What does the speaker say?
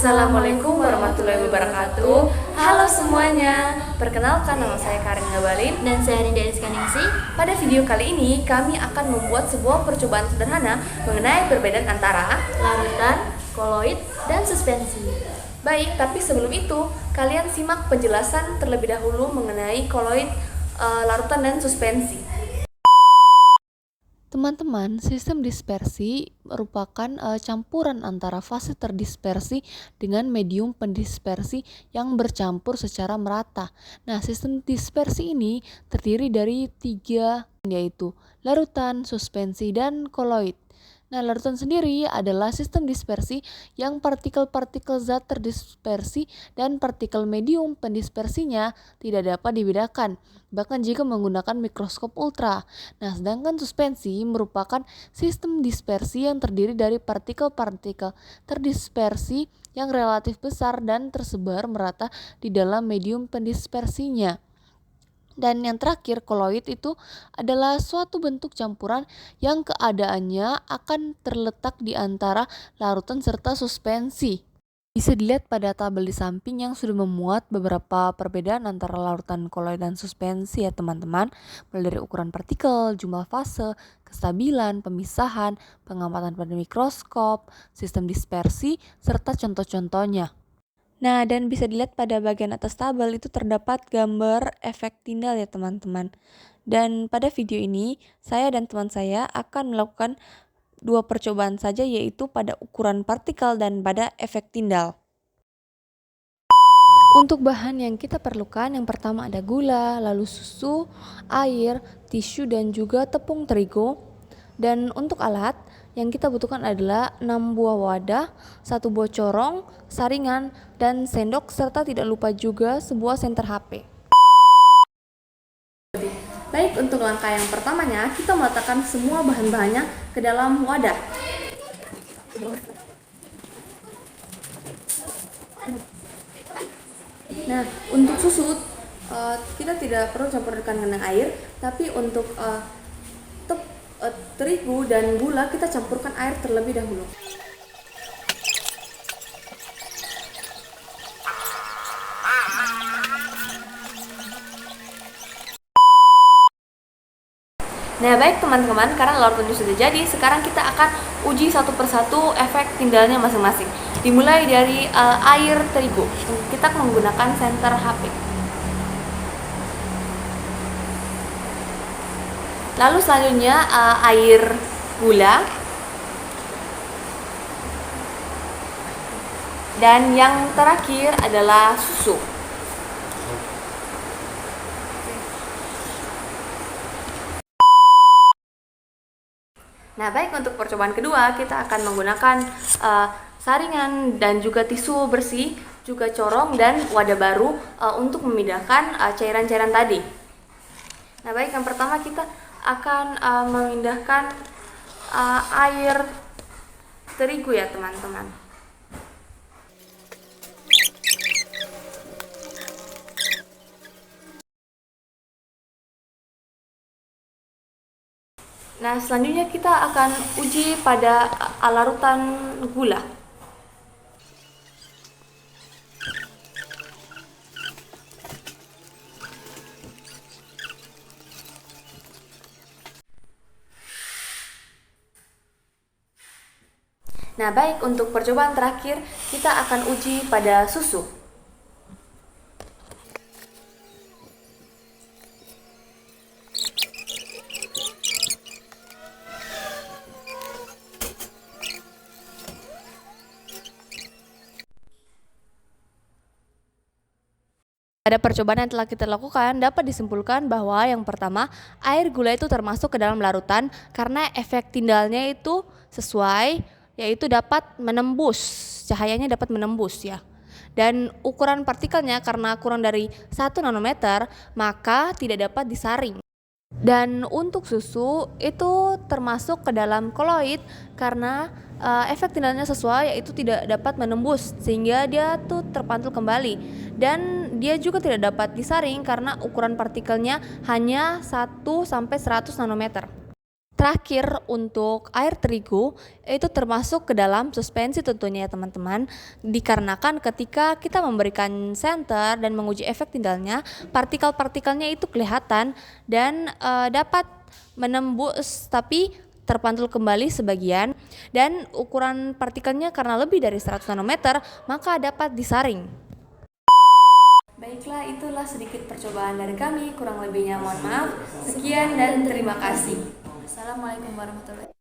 Assalamualaikum warahmatullahi wabarakatuh. Halo semuanya, perkenalkan nama saya Karin Ngabalin. Dan saya Rinda Iskaningsi. Pada video kali ini kami akan membuat sebuah percobaan sederhana mengenai perbedaan antara Larutan, koloid, dan suspensi. Baik, tapi sebelum itu kalian simak penjelasan terlebih dahulu mengenai koloid, larutan, dan suspensi. Teman-teman, sistem dispersi merupakan campuran antara fase terdispersi dengan medium pendispersi yang bercampur secara merata. Nah, sistem dispersi ini terdiri dari 3, yaitu larutan, suspensi, dan koloid. Nah, larutan sendiri adalah sistem dispersi yang partikel-partikel zat terdispersi dan partikel medium pendispersinya tidak dapat dibedakan, bahkan jika menggunakan mikroskop ultra. Nah, sedangkan suspensi merupakan sistem dispersi yang terdiri dari partikel-partikel terdispersi yang relatif besar dan tersebar merata di dalam medium pendispersinya. Dan yang terakhir, koloid itu adalah suatu bentuk campuran yang keadaannya akan terletak di antara larutan serta suspensi. Bisa dilihat pada tabel di samping yang sudah memuat beberapa perbedaan antara larutan, koloid, dan suspensi ya teman-teman. Mulai dari ukuran partikel, jumlah fase, kestabilan, pemisahan, pengamatan pada mikroskop, sistem dispersi, serta contoh-contohnya. Nah, dan bisa dilihat pada bagian atas tabel itu terdapat gambar efek Tyndall ya teman-teman. Dan pada video ini, saya dan teman saya akan melakukan 2 percobaan saja, yaitu pada ukuran partikel dan pada efek Tyndall. Untuk bahan yang kita perlukan, yang pertama ada gula, lalu susu, air, tisu, dan juga tepung terigu. Dan untuk alat, yang kita butuhkan adalah 6 buah wadah, 1 buah corong, saringan, dan sendok, serta tidak lupa juga sebuah senter HP. Baik, untuk langkah yang pertamanya kita meletakkan semua bahan-bahannya ke dalam wadah. Nah, untuk susu kita tidak perlu campurkan dengan air, tapi untuk terigu dan gula kita campurkan air terlebih dahulu. Nah, baik teman-teman, karena larutannya sudah jadi, sekarang kita akan uji satu persatu efek Tyndallnya masing-masing. Dimulai dari air terigu. Kita menggunakan senter HP. Lalu selanjutnya air gula. Dan yang terakhir adalah susu. Nah, baik, untuk percobaan kedua kita akan menggunakan saringan dan juga tisu bersih, juga corong dan wadah baru untuk memindahkan cairan-cairan tadi. Nah, baik, yang pertama kita akan memindahkan air terigu ya teman-teman. Nah, selanjutnya kita akan uji pada larutan gula. Nah, baik, untuk percobaan terakhir kita akan uji pada susu. Pada percobaan yang telah kita lakukan, dapat disimpulkan bahwa yang pertama, air gula itu termasuk ke dalam larutan karena efek Tyndallnya itu sesuai, yaitu dapat menembus, cahayanya dapat menembus ya. Dan ukuran partikelnya karena kurang dari 1 nanometer, maka tidak dapat disaring. Dan untuk susu itu termasuk ke dalam koloid karena efek Tyndallnya sesuai, yaitu tidak dapat menembus sehingga dia tuh terpantul kembali, dan dia juga tidak dapat disaring karena ukuran partikelnya hanya 1 sampai 100 nanometer. Terakhir, untuk air terigu itu termasuk ke dalam suspensi tentunya ya teman-teman, dikarenakan ketika kita memberikan senter dan menguji efek tindalnya, partikel-partikelnya itu kelihatan dan dapat menembus tapi terpantul kembali sebagian, dan ukuran partikelnya karena lebih dari 100 nanometer maka dapat disaring. Baiklah, itulah sedikit percobaan dari kami, kurang lebihnya mohon maaf. Sekian dan terima kasih. Assalamualaikum warahmatullahi wabarakatuh.